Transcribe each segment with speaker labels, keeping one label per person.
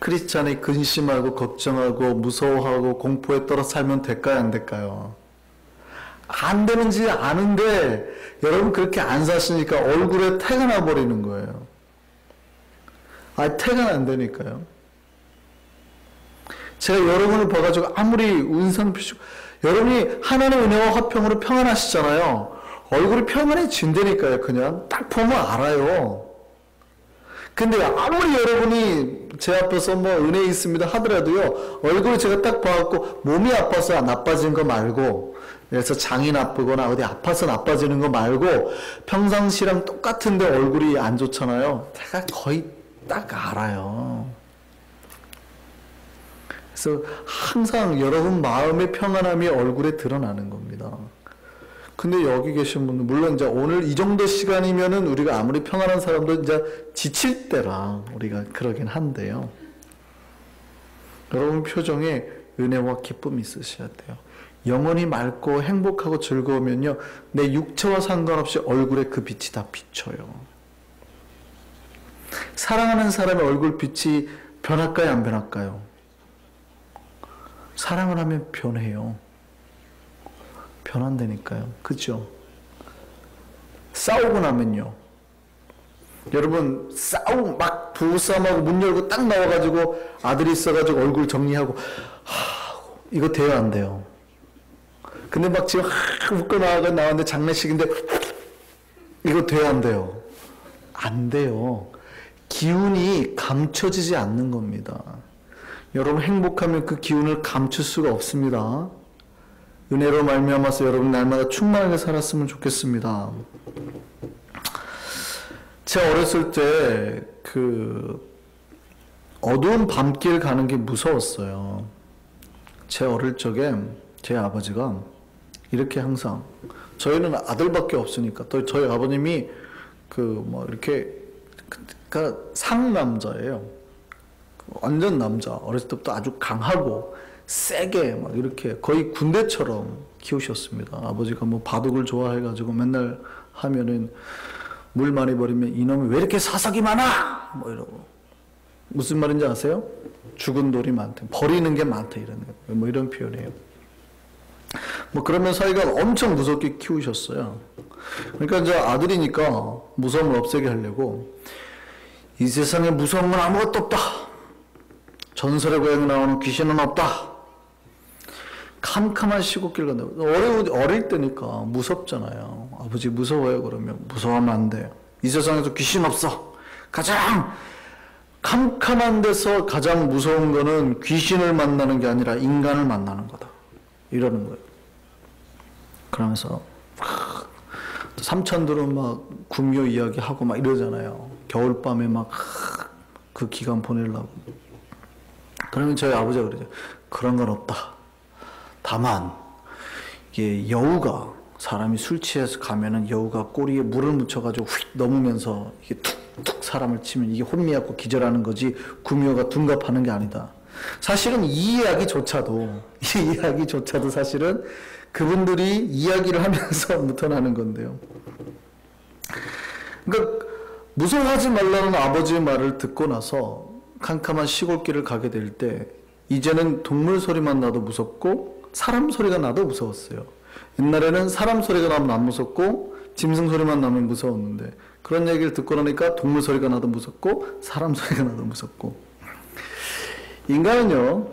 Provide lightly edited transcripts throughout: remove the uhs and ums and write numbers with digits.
Speaker 1: 크리스찬이 근심하고 걱정하고 무서워하고 공포에 떨어 살면 될까요, 안 될까요? 안 되는지 아는데 여러분 그렇게 안 사시니까 얼굴에 태가 나버리는 거예요. 태가 난다니까요. 제가 여러분을 봐가지고 아무리 운상 피시고 여러분이 하나님의 은혜와 화평으로 평안하시잖아요. 얼굴이 평안해진다니까요. 그냥 딱 보면 알아요. 근데 아무리 여러분이 제 앞에서 뭐 은혜 있습니다 하더라도요, 얼굴을 제가 딱 봐갖고 몸이 아파서 나빠진 거 말고, 그래서 장이 나쁘거나 어디 아파서 나빠지는 거 말고 평상시랑 똑같은데 얼굴이 안 좋잖아요. 제가 거의 딱 알아요. 그래서 항상 여러분 마음의 평안함이 얼굴에 드러나는 겁니다. 근데 여기 계신 분들, 물론 이제 오늘 이 정도 시간이면은 우리가 아무리 평안한 사람도 이제 지칠 때라 우리가 그러긴 한데요. 여러분 표정에 은혜와 기쁨이 있으셔야 돼요. 영혼이 맑고 행복하고 즐거우면요, 내 육체와 상관없이 얼굴에 그 빛이 다 비쳐요. 사랑하는 사람의 얼굴 빛이 변할까요, 안 변할까요? 사랑을 하면 변해요. 변한다니까요. 그죠? 싸우고 나면요, 여러분 막 부부싸움하고 문 열고 딱 나와가지고 아들이 있어가지고 얼굴 정리하고 이거 돼요, 안 돼요? 근데 막 지금 웃고 나왔는데 장례식인데 이거 돼요, 안 돼요? 안 돼요. 기운이 감춰지지 않는 겁니다. 여러분 행복하면 그 기운을 감출 수가 없습니다. 은혜로 말미암아서 여러분 날마다 충만하게 살았으면 좋겠습니다. 제가 어렸을 때 그 어두운 밤길 가는 게 무서웠어요. 제 어릴 적에 제 아버지가 이렇게 항상, 저희는 아들밖에 없으니까 또 저희 아버님이 그 뭐 이렇게 그러니까 상남자예요. 완전 남자. 어렸을 때부터 아주 강하고 세게 막 이렇게 거의 군대처럼 키우셨습니다. 아버지가 뭐 바둑을 좋아해가지고 맨날 하면은 물 많이 버리면 이놈이 왜 이렇게 사석이 많아! 뭐 이러고. 무슨 말인지 아세요? 죽은 돌이 많다. 버리는 게 많다. 뭐 이런 표현이에요. 뭐 그러면 사이가 엄청 무섭게 키우셨어요. 그러니까 이제 아들이니까 무서움을 없애게 하려고 이 세상에 무서운 건 아무것도 없다. 전설의 고향에 나오는 귀신은 없다. 캄캄한 시골길 간다. 어릴 때니까 무섭잖아요. 아버지 무서워요. 그러면 무서워하면 안 돼요. 이 세상에서 귀신 없어. 가장 캄캄한 데서 가장 무서운 거는 귀신을 만나는 게 아니라 인간을 만나는 거다. 이러는 거예요. 그러면서 삼촌들은 막 구미호 이야기하고 막 이러잖아요. 겨울밤에 막 그 기간 보내려고. 그러면 저희 아버지가 그러죠. 그런 건 없다. 다만 이게 여우가, 사람이 술 취해서 가면은 여우가 꼬리에 물을 묻혀가지고 휙 넘으면서 이게 툭툭 사람을 치면 이게 혼미하고 기절하는 거지 구미호가 둔갑하는 게 아니다. 사실은 이 이야기조차도 사실은 그분들이 이야기를 하면서 묻어나는 건데요. 그러니까 무서워하지 말라는 아버지의 말을 듣고 나서 캄캄한 시골길을 가게 될 때 이제는 동물 소리만 나도 무섭고 사람 소리가 나도 무서웠어요. 옛날에는 사람 소리가 나면 안 무섭고 짐승 소리만 나면 무서웠는데 그런 얘기를 듣고 나니까 동물 소리가 나도 무섭고 사람 소리가 나도 무섭고. 인간은요,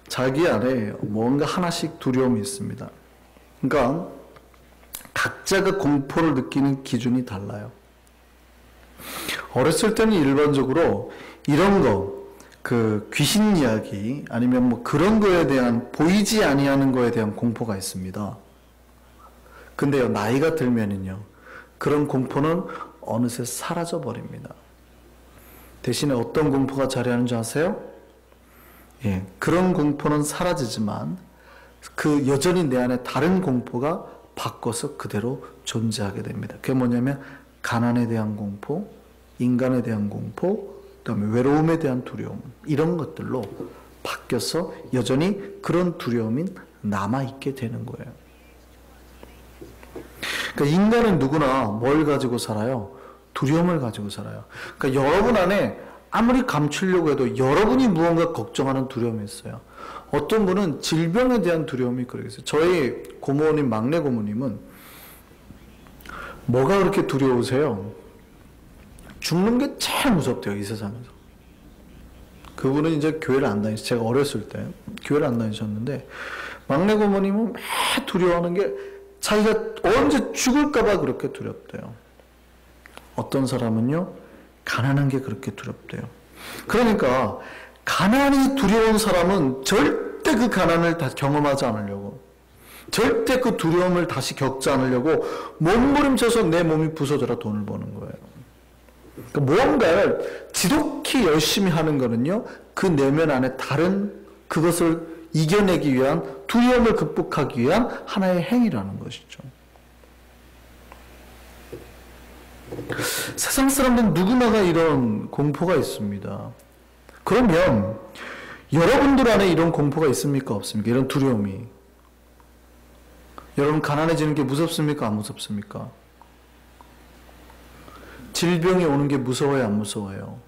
Speaker 1: 자기 안에 뭔가 하나씩 두려움이 있습니다. 그러니까 각자가 공포를 느끼는 기준이 달라요. 어렸을 때는 일반적으로 이런 거, 그 귀신 이야기 아니면 뭐 그런 거에 대한, 보이지 아니하는 거에 대한 공포가 있습니다. 근데요, 나이가 들면은요, 그런 공포는 어느새 사라져 버립니다. 대신에 어떤 공포가 자리하는 줄 아세요? 예, 그런 공포는 사라지지만 그 여전히 내 안에 다른 공포가 바꿔서 그대로 존재하게 됩니다. 그게 뭐냐면 가난에 대한 공포, 인간에 대한 공포, 그다음에 외로움에 대한 두려움, 이런 것들로 바뀌어서 여전히 그런 두려움이 남아있게 되는 거예요. 그러니까 인간은 누구나 뭘 가지고 살아요? 두려움을 가지고 살아요. 그러니까 여러분 안에 아무리 감추려고 해도 여러분이 무언가 걱정하는 두려움이 있어요. 어떤 분은 질병에 대한 두려움이 그러겠어요. 저희 고모님, 막내 고모님은 뭐가 그렇게 두려우세요? 죽는 게 제일 무섭대요, 이 세상에서. 그분은 이제 교회를 안 다니셨어요. 제가 어렸을 때 교회를 안 다니셨는데, 막내 고모님은 매 두려워하는 게 자기가 언제 죽을까봐 그렇게 두렵대요. 어떤 사람은요, 가난한 게 그렇게 두렵대요. 그러니까 가난이 두려운 사람은 절대 그 가난을 다 경험하지 않으려고, 절대 그 두려움을 다시 겪지 않으려고 몸부림쳐서 내 몸이 부서져라 돈을 버는 거예요. 그러니까 무언가를 지독히 열심히 하는 거는요, 그 내면 안에 다른 그것을 이겨내기 위한, 두려움을 극복하기 위한 하나의 행위라는 것이죠. 세상 사람들은 누구나가 이런 공포가 있습니다. 그러면 여러분들 안에 이런 공포가 있습니까? 없습니까? 이런 두려움이. 여러분 가난해지는 게 무섭습니까? 안 무섭습니까? 질병이 오는 게 무서워요? 안 무서워요?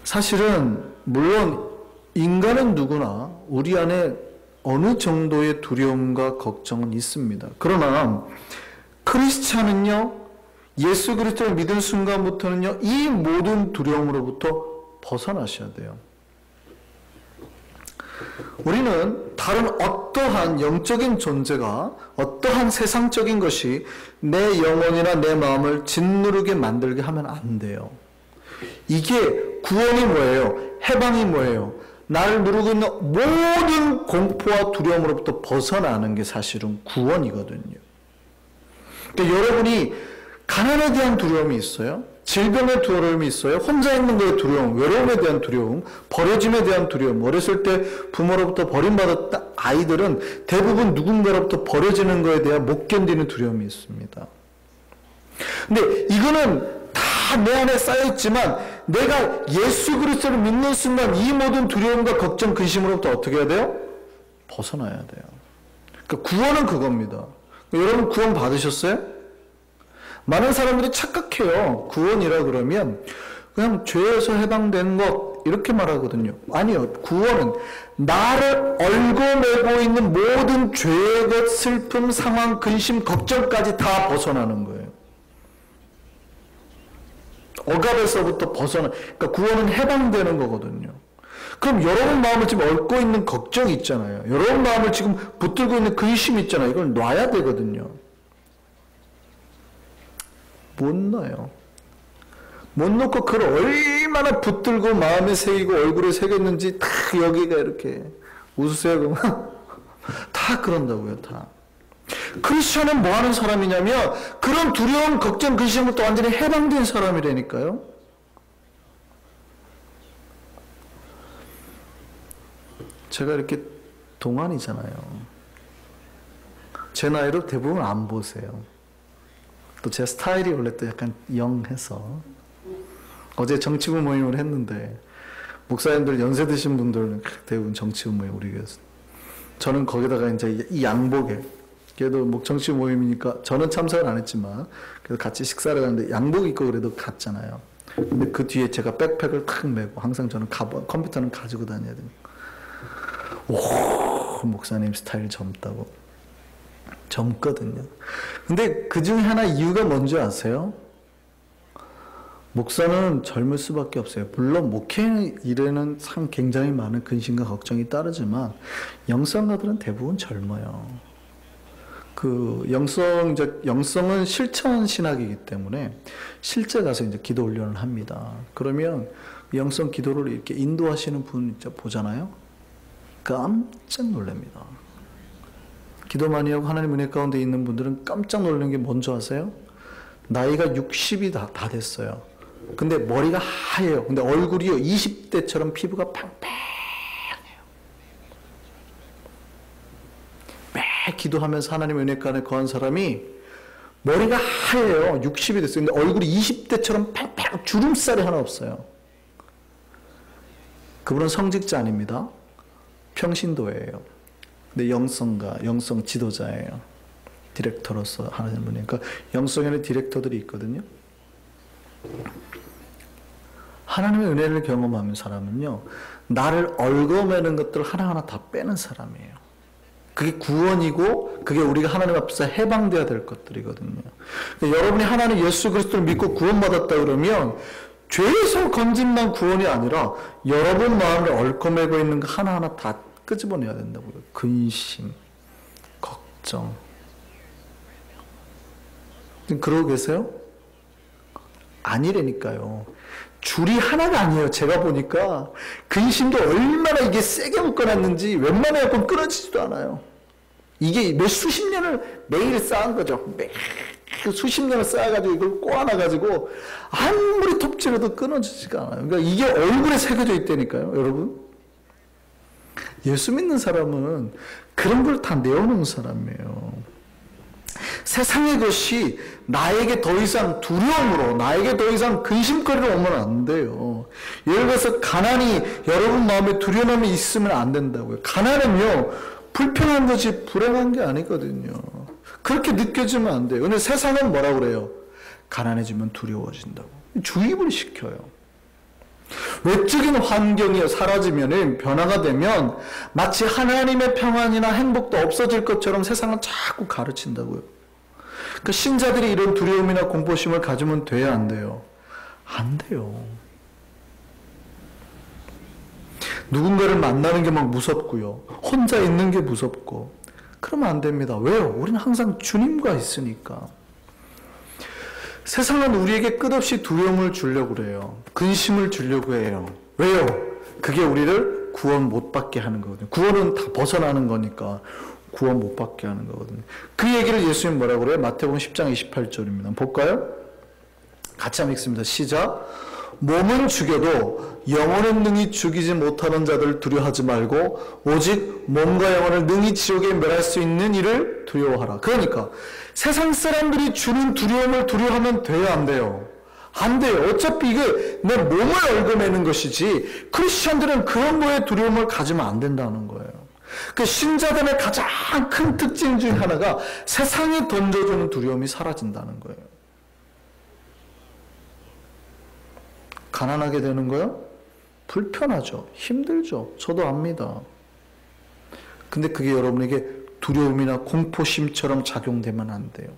Speaker 1: 사실은 물론 인간은 누구나 우리 안에 어느 정도의 두려움과 걱정은 있습니다. 그러나 크리스찬은요, 예수 그리스도를 믿은 순간부터는요, 이 모든 두려움으로부터 벗어나셔야 돼요. 우리는 다른 어떠한 영적인 존재가, 어떠한 세상적인 것이 내 영혼이나 내 마음을 짓누르게 만들게 하면 안 돼요. 이게 구원이 뭐예요? 해방이 뭐예요? 나를 누르고 있는 모든 공포와 두려움으로부터 벗어나는 게 사실은 구원이거든요. 그러니까 여러분이 가난에 대한 두려움이 있어요? 질병의 두려움이 있어요? 혼자 있는 거에 두려움, 외로움에 대한 두려움, 버려짐에 대한 두려움. 어렸을 때 부모로부터 버림받았다 아이들은 대부분 누군가로부터 버려지는 거에 대한 못 견디는 두려움이 있습니다. 근데 이거는 다 내 안에 쌓여있지만 내가 예수 그리스도를 믿는 순간 이 모든 두려움과 걱정, 근심으로부터 어떻게 해야 돼요? 벗어나야 돼요. 그러니까 구원은 그겁니다. 여러분 구원 받으셨어요? 많은 사람들이 착각해요. 구원이라 그러면 그냥 죄에서 해방된 것 이렇게 말하거든요. 아니요. 구원은 나를 얽어매고 있는 모든 죄의 것, 슬픔, 상황, 근심, 걱정까지 다 벗어나는 거예요. 억압에서부터 벗어나. 그러니까 구원은 해방되는 거거든요. 그럼 여러분 마음을 지금 얽고 있는 걱정이 있잖아요. 여러분 마음을 지금 붙들고 있는 근심이 있잖아요. 이걸 놔야 되거든요. 못 놔요. 못 놓고 그걸 얼마나 붙들고 마음에 새기고 얼굴에 새겼는지 다 여기가 이렇게 웃으세요 그러면 다 그런다고요. 다. 크리스천은 뭐 하는 사람이냐면 그런 두려움, 걱정, 근심부터 완전히 해방된 사람이라니까요. 제가 이렇게 동안이잖아요. 제 나이로 대부분 안 보세요. 또 제 스타일이 원래 또 약간 영해서 어제 정치부 모임을 했는데 목사님들 연세 드신 분들은 대부분 정치부 모임 우리 교회에서 저는 거기다가 이제 이 양복에 그래도 정치 모임이니까 저는 참석을 안 했지만 그래도 같이 식사를 가는데 양복 입고 그래도 갔잖아요. 근데 그 뒤에 제가 백팩을 탁 메고 항상 저는 컴퓨터는 가지고 다녀야 돼요. 오, 목사님 스타일 젊다고. 젊거든요. 근데 그 중에 하나 이유가 뭔지 아세요? 목사는 젊을 수밖에 없어요. 물론 목회 일에는 참 굉장히 많은 근심과 걱정이 따르지만 영성가들은 대부분 젊어요. 그 영성은 실천 신학이기 때문에 실제 가서 이제 기도 훈련을 합니다. 그러면 영성 기도를 이렇게 인도하시는 분 보잖아요. 깜짝 놀랍니다. 기도 많이 하고 하나님 은혜 가운데 있는 분들은 깜짝 놀라는 게 뭔지 아세요? 나이가 60이 다 됐어요. 근데 머리가 하얘요. 근데 얼굴이요 20대처럼 피부가 팡팡해요. 매 기도하면서 하나님 은혜 가운데 거한 사람이 머리가 하얘요. 60이 됐어요. 근데 얼굴이 20대처럼 팡팡 주름살이 하나 없어요. 그분은 성직자 아닙니다. 평신도예요. 근데 영성 지도자예요. 디렉터로서 하는 분이. 그러니까 영성에는 디렉터들이 있거든요. 하나님의 은혜를 경험하는 사람은요, 나를 얽어매는 것들을 하나하나 다 빼는 사람이에요. 그게 구원이고, 그게 우리가 하나님 앞에서 해방되어야 될 것들이거든요. 그러니까 여러분이 하나님 예수 그리스도를 믿고 구원받았다 그러면 죄에서 건진만 구원이 아니라 여러분 마음을 얽어매고 있는 거 하나하나 다 끄집어내야 된다고요. 근심, 걱정. 그러고 계세요? 아니라니까요. 줄이 하나가 아니에요. 제가 보니까 근심도 얼마나 이게 세게 묶어놨는지 웬만하면 끊어지지도 않아요. 이게 몇 수십 년을 매일 쌓은 거죠. 매일 수십 년을 쌓아가지고 이걸 꼬아놔가지고 아무리 톱질해도 끊어지지가 않아요. 그러니까 이게 얼굴에 새겨져 있다니까요, 여러분. 예수 믿는 사람은 그런 걸 다 내어놓은 사람이에요. 세상의 것이 나에게 더 이상 두려움으로, 나에게 더 이상 근심거리로 오면 안 돼요. 예를 들어서 가난이 여러분 마음에 두려움이 있으면 안 된다고요. 가난은요, 불편한 것이 불행한 게 아니거든요. 그렇게 느껴지면 안 돼요. 근데 세상은 뭐라고 그래요? 가난해지면 두려워진다고. 주입을 시켜요. 외적인 환경이 사라지면, 변화가 되면 마치 하나님의 평안이나 행복도 없어질 것처럼 세상을 자꾸 가르친다고요. 그러니까 신자들이 이런 두려움이나 공포심을 가지면 돼야 안 돼요? 안 돼요. 누군가를 만나는 게 막 무섭고요. 혼자 있는 게 무섭고. 그러면 안 됩니다. 왜요? 우리는 항상 주님과 있으니까. 세상은 우리에게 끝없이 두려움을 주려고 그래요. 근심을 주려고 해요. 왜요? 그게 우리를 구원 못 받게 하는 거거든요. 구원은 다 벗어나는 거니까 구원 못 받게 하는 거거든요. 그 얘기를 예수님 뭐라고 그래요? 마태복음 10장 28절입니다. 볼까요? 같이 한번 읽습니다. 시작. 몸은 죽여도 영혼은 능히 죽이지 못하는 자들 두려워하지 말고 오직 몸과 영혼을 능히 지옥에 멸할 수 있는 이를 두려워하라. 그러니까 세상 사람들이 주는 두려움을 두려워하면 돼요, 안 돼요? 안 돼요. 어차피 이게 내 몸을 얽어매는 것이지 크리스천들은 그런 거에 두려움을 가지면 안 된다는 거예요. 그 신자들의 가장 큰 특징 중 하나가 세상에 던져주는 두려움이 사라진다는 거예요. 가난하게 되는 거요? 불편하죠. 힘들죠. 저도 압니다. 근데 그게 여러분에게 두려움이나 공포심처럼 작용되면 안 돼요.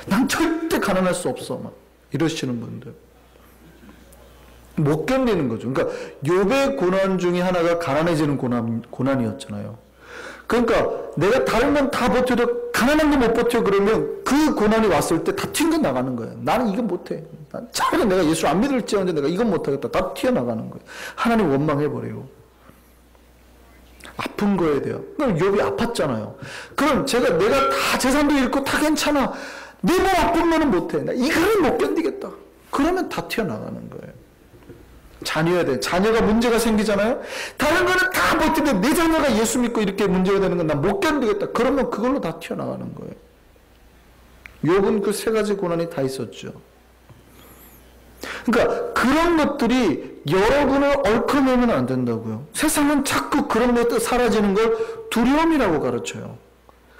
Speaker 1: 난 절대 가난할 수 없어. 막 이러시는 분들. 못 견디는 거죠. 그러니까 욥의 고난 중에 하나가 가난해지는 고난이었잖아요. 그러니까 내가 다른 건 다 버텨도 가난한 거 못 버텨 그러면 그 고난이 왔을 때 다 튕겨나가는 거예요. 나는 이건 못해. 차라리 내가 예수 안 믿을지언정 내가 이건 못하겠다. 다 튀어나가는 거예요. 하나님 원망해버려요. 아픈 거에 대해. 그럼 욥이 아팠잖아요. 그럼 내가 다 재산도 잃고 다 괜찮아. 내 몸 아픈 거는 못해. 나 이거는 못 견디겠다. 그러면 다 튀어나가는 거예요. 자녀에 대해. 자녀가 문제가 생기잖아요. 다른 거는 다 버티는데 내 자녀가 예수 믿고 이렇게 문제가 되는 건 나 못 견디겠다. 그러면 그걸로 다 튀어나가는 거예요. 욥은 그 세 가지 고난이 다 있었죠. 그러니까 그런 것들이 여러분을 얽어매면 안 된다고요. 세상은 자꾸 그런 것들 사라지는 걸 두려움이라고 가르쳐요.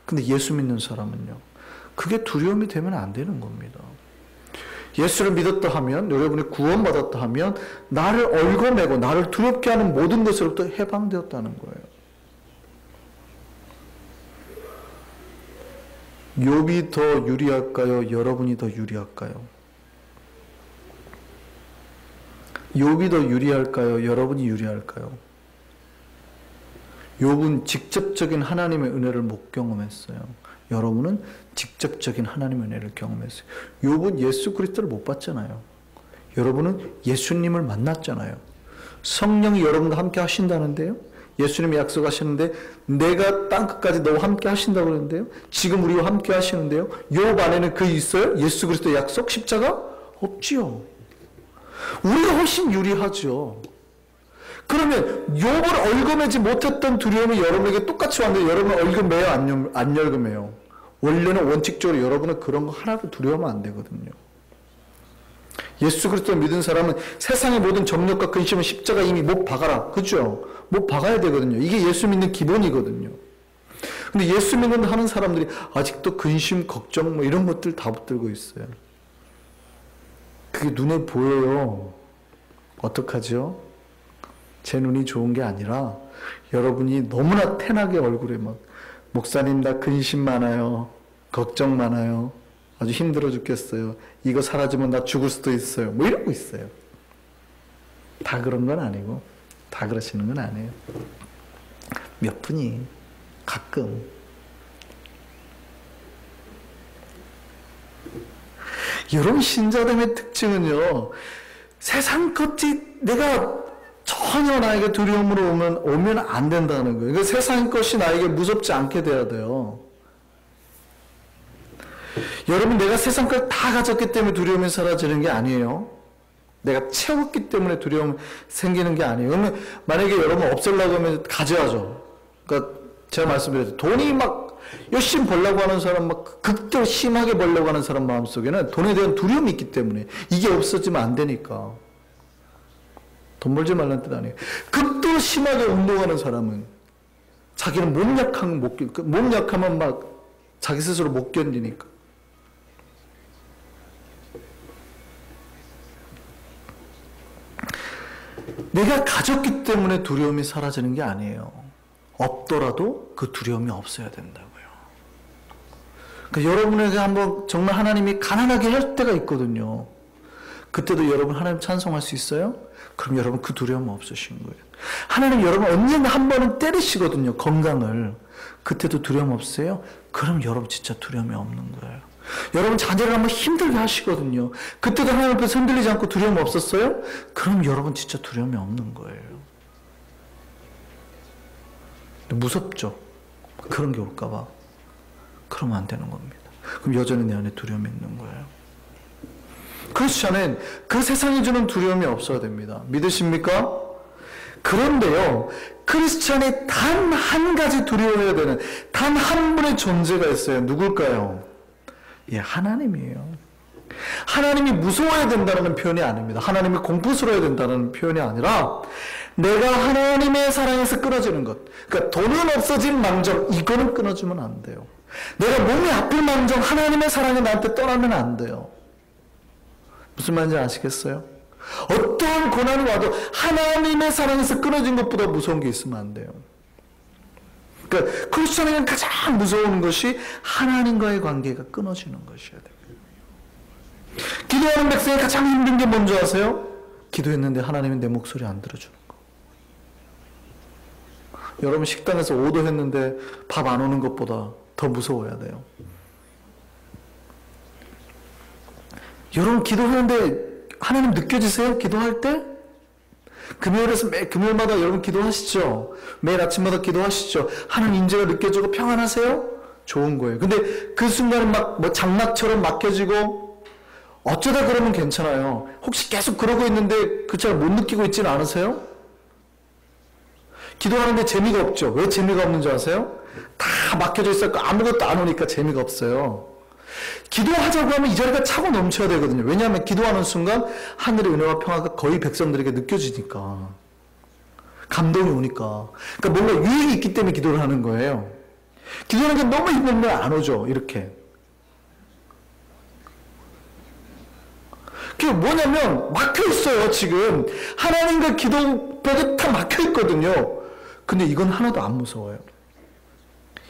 Speaker 1: 근데 예수 믿는 사람은요, 그게 두려움이 되면 안 되는 겁니다. 예수를 믿었다 하면, 여러분이 구원받았다 하면 나를 얽어매고 나를 두렵게 하는 모든 것으로부터 해방되었다는 거예요. 욥이 더 유리할까요? 여러분이 더 유리할까요? 욥이 더 유리할까요? 여러분이 유리할까요? 욥은 직접적인 하나님의 은혜를 못 경험했어요. 여러분은 직접적인 하나님의 은혜를 경험했어요. 욥은 예수 그리스도를 못 봤잖아요. 여러분은 예수님을 만났잖아요. 성령이 여러분과 함께 하신다는데요. 예수님이 약속하시는데 내가 땅끝까지 너와 함께 하신다고 그러는데요. 지금 우리와 함께 하시는데요. 욥 안에는 그 있어요? 예수 그리스도의 약속? 십자가? 없지요. 우리가 훨씬 유리하죠. 그러면 욥을 얽어매지 못했던 두려움이 여러분에게 똑같이 왔는데 여러분은 얽어매요? 안 얽어매요? 원래는 원칙적으로 여러분은 그런 거 하나도 두려워하면 안 되거든요. 예수 그리스도를 믿은 사람은 세상의 모든 정력과 근심은 십자가 이미 못 박아라. 그죠? 못 박아야 되거든요. 이게 예수 믿는 기본이거든요. 근데 예수 믿는 하는 사람들이 아직도 근심, 걱정 뭐 이런 것들 다 붙들고 있어요. 그게 눈에 보여요. 어떡하죠? 제 눈이 좋은 게 아니라 여러분이 너무나 태나게 얼굴에 막 목사님 나 근심 많아요. 걱정 많아요. 아주 힘들어 죽겠어요. 이거 사라지면 나 죽을 수도 있어요. 뭐 이러고 있어요. 다 그런 건 아니고 다 그러시는 건 아니에요. 몇 분이 가끔 이런 신자됨의 특징은요, 세상 것이 내가 전혀 나에게 두려움으로 오면 안 된다는 거예요. 그러니까 세상 것이 나에게 무섭지 않게 돼야 돼요. 여러분, 내가 세상 걸 다 가졌기 때문에 두려움이 사라지는 게 아니에요. 내가 채웠기 때문에 두려움 생기는 게 아니에요. 그러면 만약에 여러분 없애려고 하면 가져야죠. 그러니까 제가 말씀드렸죠. 돈이 막 열심히 벌려고 하는 사람, 막 극도로 심하게 벌려고 하는 사람 마음속에는 돈에 대한 두려움이 있기 때문에 이게 없어지면 안 되니까. 돈 벌지 말라는 뜻 아니에요. 극도로 심하게 운동하는 사람은 자기는 몸 약하면 막 자기 스스로 못 견디니까. 내가 가졌기 때문에 두려움이 사라지는 게 아니에요. 없더라도 그 두려움이 없어야 된다고요. 그러니까 여러분에게 한번 정말 하나님이 가난하게 할 때가 있거든요. 그때도 여러분 하나님 찬송할 수 있어요? 그럼 여러분 그 두려움 없으신 거예요. 하나님 여러분 언젠가 한 번은 때리시거든요. 건강을. 그때도 두려움 없으세요? 그럼 여러분 진짜 두려움이 없는 거예요. 여러분 자녀를 한번 힘들게 하시거든요. 그때도 하나님 앞에서 흔들리지 않고 두려움 없었어요? 그럼 여러분 진짜 두려움이 없는 거예요. 무섭죠? 그런 게 올까 봐. 그러면 안 되는 겁니다. 그럼 여전히 내 안에 두려움이 있는 거예요. 크리스찬은 그 세상이 주는 두려움이 없어야 됩니다. 믿으십니까? 그런데요, 크리스찬이 단 한 가지 두려워해야 되는 단 한 분의 존재가 있어요. 누굴까요? 예, 하나님이에요. 하나님이 무서워야 된다는 표현이 아닙니다. 하나님이 공포스러워야 된다는 표현이 아니라 내가 하나님의 사랑에서 끊어지는 것. 그러니까 돈은 없어진 망정, 이거는 끊어지면 안 돼요. 내가 몸이 아플 망정, 하나님의 사랑이 나한테 떠나면 안 돼요. 무슨 말인지 아시겠어요? 어떠한 고난이 와도 하나님의 사랑에서 끊어진 것보다 무서운 게 있으면 안 돼요. 그러니까 크리스천에게는 가장 무서운 것이 하나님과의 관계가 끊어지는 것이어야 돼요. 기도하는 백성이 가장 힘든 게 뭔지 아세요? 기도했는데 하나님이 내 목소리 안 들어주는 거. 여러분 식당에서 오더했는데 밥 안 오는 것보다 더 무서워야 돼요. 여러분 기도하는데 하나님 느껴지세요? 기도할 때? 금요일에서 매 금요일마다 여러분 기도하시죠? 매일 아침마다 기도하시죠? 하나님 인재가 느껴지고 평안하세요? 좋은 거예요. 근데 그 순간은 막 뭐 장막처럼 막혀지고 어쩌다 그러면 괜찮아요. 혹시 계속 그러고 있는데 그처럼 못 느끼고 있지는 않으세요? 기도하는데 재미가 없죠. 왜 재미가 없는 줄 아세요? 다 막혀져 있었고 아무것도 안 오니까 재미가 없어요. 기도하자고 하면 이 자리가 차고 넘쳐야 되거든요. 왜냐하면 기도하는 순간 하늘의 은혜와 평화가 거의 백성들에게 느껴지니까. 감동이 오니까. 그러니까 뭔가 유익이 있기 때문에 기도를 하는 거예요. 기도하는 게 너무 힘들면 안 오죠. 이렇게. 그게 뭐냐면 막혀있어요. 지금 하나님과 기도벽에 다 막혀있거든요. 근데 이건 하나도 안 무서워요.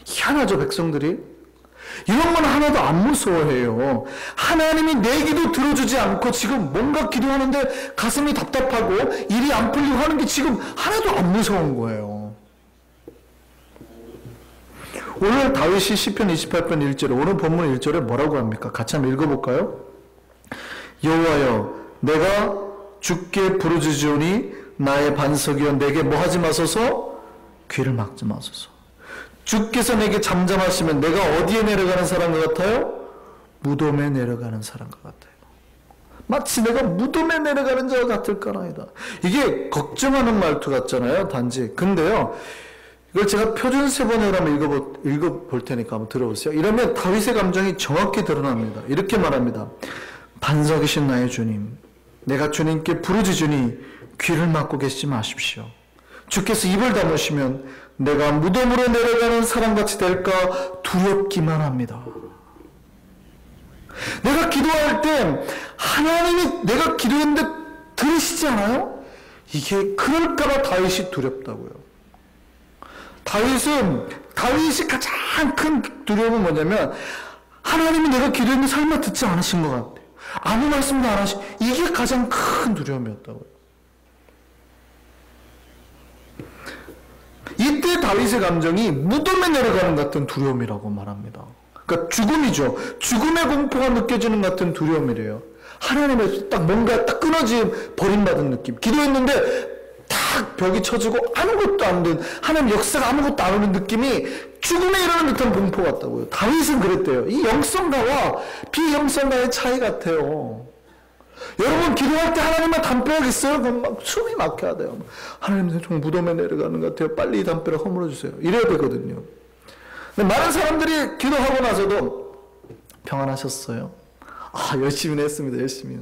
Speaker 1: 희한하죠, 백성들이? 이런 건 하나도 안 무서워해요. 하나님이 내 기도 들어주지 않고 지금 뭔가 기도하는데 가슴이 답답하고 일이 안 풀리고 하는 게 지금 하나도 안 무서운 거예요. 오늘 다윗이 시편 28편 1절에 오늘 본문 1절에 뭐라고 합니까? 같이 한번 읽어볼까요? 여호와여 내가 주께 부르짖으오니 나의 반석이여 내게 뭐하지 마소서? 귀를 막지 마소서. 주께서 내게 잠잠하시면 내가 어디에 내려가는 사람과 같아요? 무덤에 내려가는 사람과 같아요. 마치 내가 무덤에 내려가는 자와 같을까나이다. 이게 걱정하는 말투 같잖아요. 단지. 근데요. 이걸 제가 표준 세번역으로 한번 읽어볼 테니까 한번 들어보세요. 이러면 다윗의 감정이 정확히 드러납니다. 이렇게 말합니다. 반석이신 나의 주님, 내가 주님께 부르짖으니 귀를 막고 계시지 마십시오. 주께서 입을 다무시면 내가 무덤으로 내려가는 사람같이 될까 두렵기만 합니다. 내가 기도할 때 하나님이 내가 기도했는데 들으시지 않아요? 이게 그럴까봐 다윗이 두렵다고요. 다윗이 가장 큰 두려움은 뭐냐면 하나님이 내가 기도했는데 설마 듣지 않으신 것 같아요. 아무 말씀도 안 하신, 이게 가장 큰 두려움이었다고요. 이때 다윗의 감정이 무덤에 내려가는 같은 두려움이라고 말합니다. 그러니까 죽음이죠. 죽음의 공포가 느껴지는 같은 두려움이래요. 하나님의 딱 뭔가 딱 끊어진 버림받은 느낌. 기도했는데 딱 벽이 쳐지고 아무것도 안 된, 하나님 역사가 아무것도 안 오는 느낌이 죽음에 이르는 듯한 공포 같다고요. 다윗은 그랬대요. 이 영성가와 비영성가의 차이 같아요. 여러분 기도할 때 하나님만 담벼락있어요? 그럼 막 숨이 막혀야 돼요. 하나님 좀 무덤에 내려가는 것 같아요. 빨리 이 담벼락 허물어 주세요. 이래야 되거든요. 근데 많은 사람들이 기도하고 나서도 평안하셨어요? 열심히 했습니다. 열심히.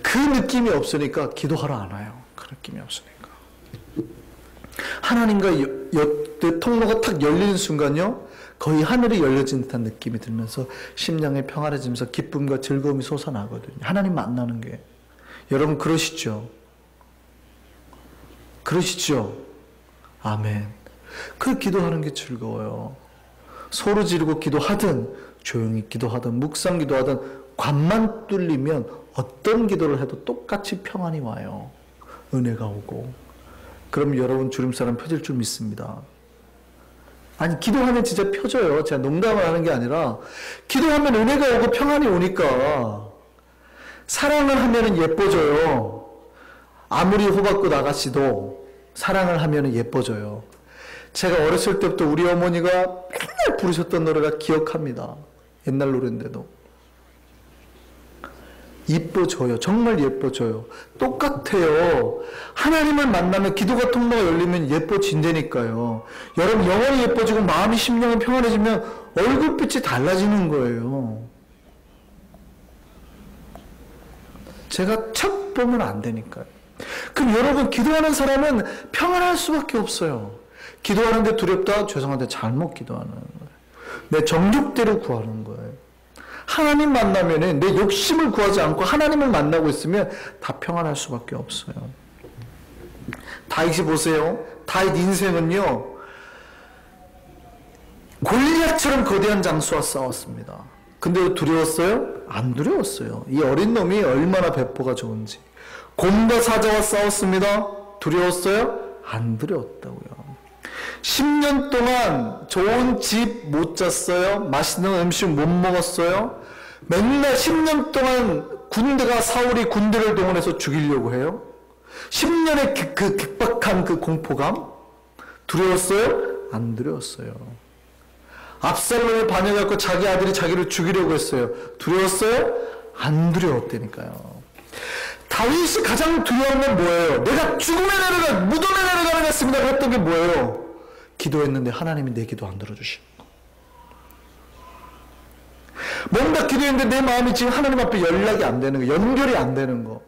Speaker 1: 그 느낌이 없으니까 기도하러 안 와요. 그 느낌이 없으니까. 하나님과 통로가 탁 열리는 순간요, 거의 하늘이 열려진 듯한 느낌이 들면서 심령이 평안해지면서 기쁨과 즐거움이 솟아나거든요. 하나님 만나는 게. 여러분 그러시죠? 그러시죠? 아멘. 그 기도하는 게 즐거워요. 소리 지르고 기도하든 조용히 기도하든 묵상 기도하든 관만 뚫리면 어떤 기도를 해도 똑같이 평안이 와요. 은혜가 오고. 그럼 여러분 주름사람 펴질 줄 믿습니다. 아니 기도하면 진짜 펴져요. 제가 농담을 하는 게 아니라 기도하면 은혜가 오고 평안이 오니까. 사랑을 하면 예뻐져요. 아무리 호박꽃 아가씨도 사랑을 하면 예뻐져요. 제가 어렸을 때부터 우리 어머니가 맨날 부르셨던 노래가 기억합니다. 옛날 노래인데도. 예뻐져요. 정말 예뻐져요. 똑같아요. 하나님을 만나면 기도가 통로가 열리면 예뻐진다니까요. 여러분 영혼이 예뻐지고 마음이 심령이 평안해지면 얼굴빛이 달라지는 거예요. 제가 척 보면 안 되니까요. 그럼 여러분 기도하는 사람은 평안할 수밖에 없어요. 기도하는데 두렵다? 죄송한데 잘못 기도하는 거예요. 내 정욕대로 구하는 거예요. 하나님 만나면은 내 욕심을 구하지 않고 하나님을 만나고 있으면 다 평안할 수밖에 없어요. 다윗이 보세요. 다윗 인생은요, 골리앗처럼 거대한 장수와 싸웠습니다. 근데 두려웠어요? 안 두려웠어요. 이 어린 놈이 얼마나 배포가 좋은지. 곰과 사자와 싸웠습니다. 두려웠어요? 안 두려웠다고요. 10년 동안 좋은 집 못 잤어요. 맛있는 음식 못 먹었어요. 맨날 10년 동안 사울이 군대를 동원해서 죽이려고 해요. 10년의 그 극박한 그 공포감? 두려웠어요? 안 두려웠어요. 압살롬을 반역하고 자기 아들이 자기를 죽이려고 했어요. 두려웠어요? 안 두려웠다니까요. 다윗이 가장 두려운 건 뭐예요? 내가 무덤에 내려가는 했습니다. 그랬던 게 뭐예요? 기도했는데 하나님이 내 기도 안 들어주시는 거. 뭔가 기도했는데 내 마음이 지금 하나님 앞에 연락이 안 되는 거, 연결이 안 되는 거.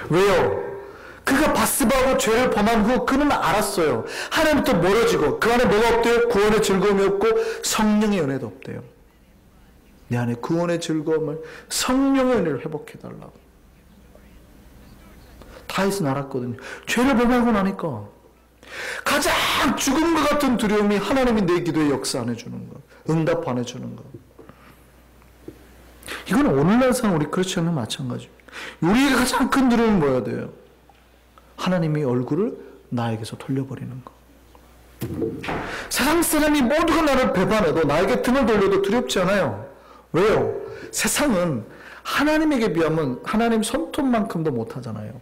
Speaker 1: 왜요? 그가 바스바하고 죄를 범한 후 그는 알았어요. 하나님부터 멀어지고 그 안에 뭐가 없대요? 구원의 즐거움이 없고 성령의 은혜도 없대요. 내 안에 구원의 즐거움을, 성령의 은혜를 회복해달라고. 다윗은 알았거든요. 죄를 범하고 나니까 가장 죽음과 같은 두려움이 하나님이 내 기도에 역사 안 해주는 것, 응답 안 해주는 것. 이건 오늘날 상 우리 크리스천은 마찬가지입니다. 우리에게 가장 큰 두려움이 뭐야 돼요? 하나님이 얼굴을 나에게서 돌려버리는 것. 세상 사람이 모두가 나를 배반해도 나에게 등을 돌려도 두렵지 않아요. 왜요? 세상은 하나님에게 비하면 하나님 손톱만큼도 못하잖아요.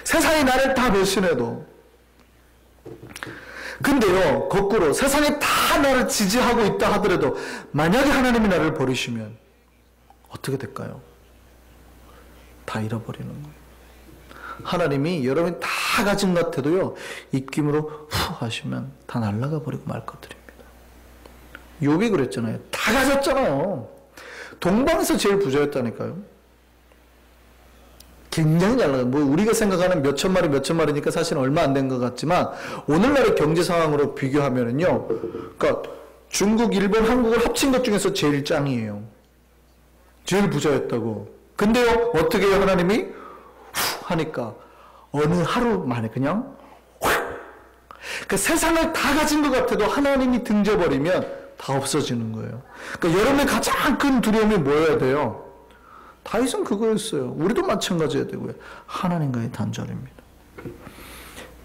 Speaker 1: 세상이 나를 다 배신해도. 근데요, 거꾸로 세상이 다 나를 지지하고 있다 하더라도 만약에 하나님이 나를 버리시면 어떻게 될까요? 다 잃어버리는 거예요. 하나님이 여러분이 다 가진 것 같아도요, 입김으로 후 하시면 다 날아가 버리고 말 것들입니다. 욥이 그랬잖아요. 다 가졌잖아요. 동방에서 제일 부자였다니까요. 굉장히 잘 나가요. 뭐 우리가 생각하는 몇천 마리니까 사실은 얼마 안 된 것 같지만 오늘날의 경제 상황으로 비교하면은요. 그러니까 중국, 일본, 한국을 합친 것 중에서 제일 짱이에요. 제일 부자였다고. 근데요, 어떻게 해요? 하나님이 후 하니까 어느 하루 만에 그냥 그 세상을 다 가진 것 같아도 하나님이 등져버리면 다 없어지는 거예요. 그러니까 여러분의 가장 큰 두려움이 뭐여야 돼요? 다윗은 그거였어요. 우리도 마찬가지여야 되고요. 하나님과의 단절입니다.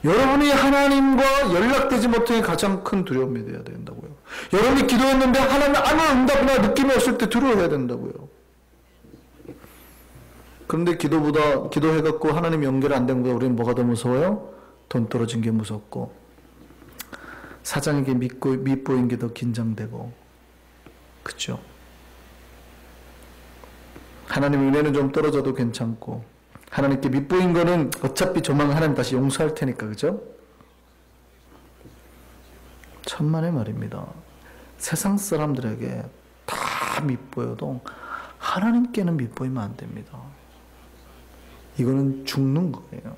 Speaker 1: 여러분이 하나님과 연락되지 못한 게 가장 큰 두려움이 되어야 된다고요. 여러분이 기도했는데 하나님 아무 응답이나 느낌이 없을 때 두려워해야 된다고요. 그런데 기도해갖고 하나님 연결 안 된 거야. 우리는 뭐가 더 무서워요? 돈 떨어진 게 무섭고 사장에게 밉보인 게 더 긴장되고, 그쵸? 하나님 은혜는 좀 떨어져도 괜찮고 하나님께 밉보인 거는 어차피 조만간 하나님 다시 용서할 테니까, 그죠? 천만의 말입니다. 세상 사람들에게 다 밉보여도 하나님께는 밉보이면 안 됩니다. 이거는 죽는 거예요.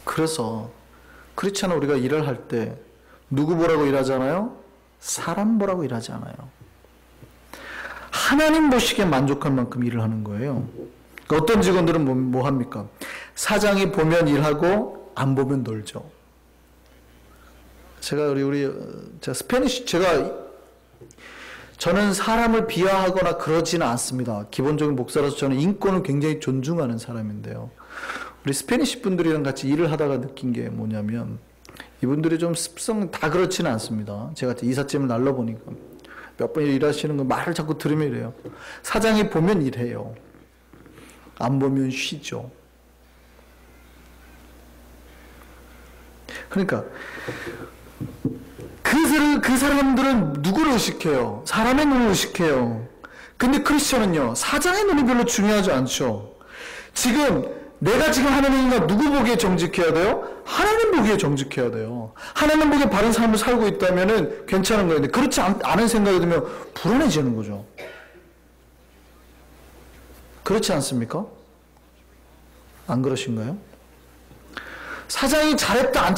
Speaker 1: 그래서 그렇지 않아 우리가 일을 할 때 누구 보라고 일하잖아요? 사람 보라고 일하지 않아요. 하나님 보시기에 만족할 만큼 일을 하는 거예요. 그러니까 어떤 직원들은 뭐 합니까? 사장이 보면 일하고 안 보면 놀죠. 제가 저는 사람을 비하하거나 그러지는 않습니다. 기본적인 목사로서 저는 인권을 굉장히 존중하는 사람인데요. 우리 스페니시 분들이랑 같이 일을 하다가 느낀 게 뭐냐면 이분들이 좀 습성 다 그렇지는 않습니다. 제가 이삿짐을 날라보니까 몇 번 일하시는 거 말을 자꾸 들으면 이래요. 사장이 보면 일해요. 안 보면 쉬죠. 그러니까 그 사람들은 누구를 의식해요? 사람의 눈을 의식해요. 근데 크리스천은요, 사장의 눈이 별로 중요하지 않죠. 내가 지금 하나님과 누구 보기에 정직해야 돼요? 하나님 보기에 정직해야 돼요. 하나님 보기에 바른 삶을 살고 있다면 괜찮은 거예요. 근데 그렇지 않은 생각이 들면 불안해지는 거죠. 그렇지 않습니까? 안 그러신가요? 사장이 잘했다,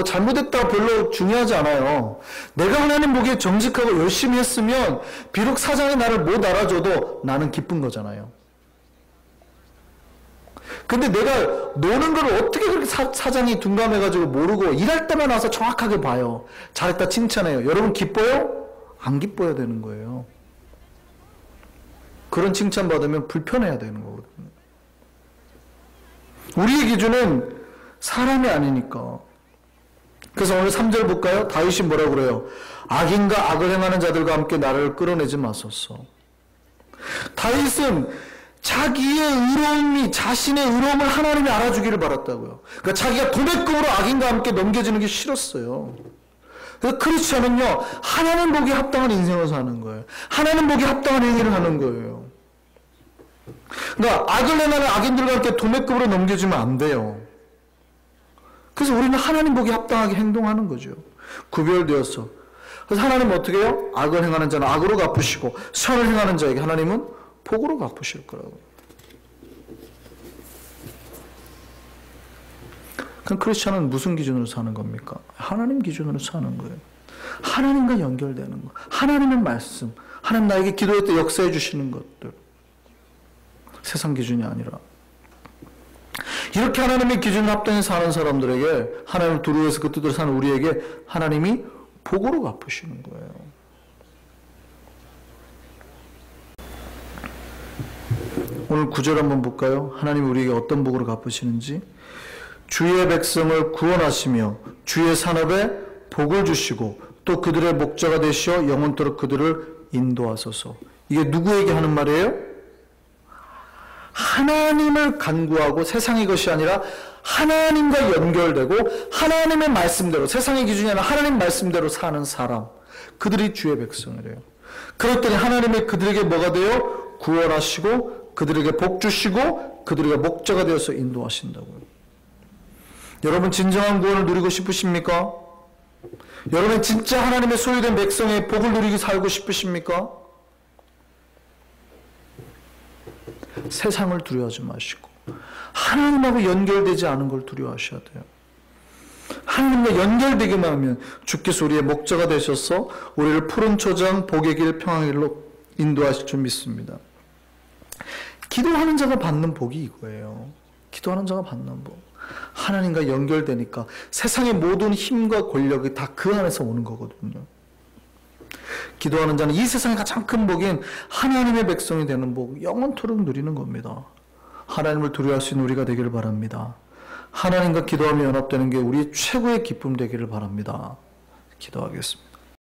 Speaker 1: 잘못했다 별로 중요하지 않아요. 내가 하나님 보기에 정직하고 열심히 했으면 비록 사장이 나를 못 알아줘도 나는 기쁜 거잖아요. 근데 내가 노는 걸 어떻게 그렇게 사장이 둔감해가지고 모르고 일할 때만 와서 정확하게 봐요. 잘했다 칭찬해요. 여러분 기뻐요? 안 기뻐야 되는 거예요. 그런 칭찬 받으면 불편해야 되는 거거든요. 우리의 기준은 사람이 아니니까. 그래서 오늘 3절 볼까요? 다윗이 뭐라고 그래요? 악인과 악을 행하는 자들과 함께 나를 끌어내지 마소서. 다윗은 자신의 의로움을 하나님이 알아주기를 바랐다고요. 그러니까 자기가 도덕금으로 악인과 함께 넘겨지는 게 싫었어요. 그래서 크리스천은요, 하나님 보기에 합당한 인생을 사는 거예요. 하나님 보기에 합당한 행위를 하는 거예요. 그러니까 악을 행하는 악인들과 함께 도덕금으로 넘겨지면 안 돼요. 그래서 우리는 하나님 보기에 합당하게 행동하는 거죠. 구별되었어. 그래서 하나님은 어떻게 해요? 악을 행하는 자는 악으로 갚으시고 선을 행하는 자에게 하나님은 복으로 갚으실 거라고. 그럼 크리스천은 무슨 기준으로 사는 겁니까? 하나님 기준으로 사는 거예요. 하나님과 연결되는 거. 하나님의 말씀. 하나님 나에게 기도할 때 역사해 주시는 것들. 세상 기준이 아니라. 이렇게 하나님의 기준을 합당히 사는 사람들에게 하나님을 두려워해서 그 뜻대로 사는 우리에게 하나님이 복으로 갚으시는 거예요. 오늘 9절 한번 볼까요? 하나님이 우리에게 어떤 복으로 갚으시는지. 주의 백성을 구원하시며 주의 산업에 복을 주시고 또 그들의 목자가 되시어 영원토록 그들을 인도하소서. 이게 누구에게 하는 말이에요? 하나님을 간구하고 세상의 것이 아니라 하나님과 연결되고 하나님의 말씀대로, 세상의 기준이 아니라 하나님 말씀대로 사는 사람, 그들이 주의 백성이래요. 그랬더니 하나님의 그들에게 뭐가 돼요? 구원하시고 그들에게 복 주시고 그들에게 목자가 되어서 인도하신다고요. 여러분 진정한 구원을 누리고 싶으십니까? 여러분 진짜 하나님의 소유된 백성의 복을 누리기 살고 싶으십니까? 세상을 두려워하지 마시고 하나님하고 연결되지 않은 걸 두려워하셔야 돼요. 하나님과 연결되기만 하면 주께서 우리의 목자가 되셔서 우리를 푸른 초장 복의 길 평안의 길로 인도하실 줄 믿습니다. 기도하는 자가 받는 복이 이거예요. 기도하는 자가 받는 복. 하나님과 연결되니까 세상의 모든 힘과 권력이 다 그 안에서 오는 거거든요. 기도하는 자는 이 세상의 가장 큰 복인 하나님의 백성이 되는 복, 영원토록 누리는 겁니다. 하나님을 두려워할 수 있는 우리가 되기를 바랍니다. 하나님과 기도하며 연합되는 게 우리의 최고의 기쁨 되기를 바랍니다. 기도하겠습니다.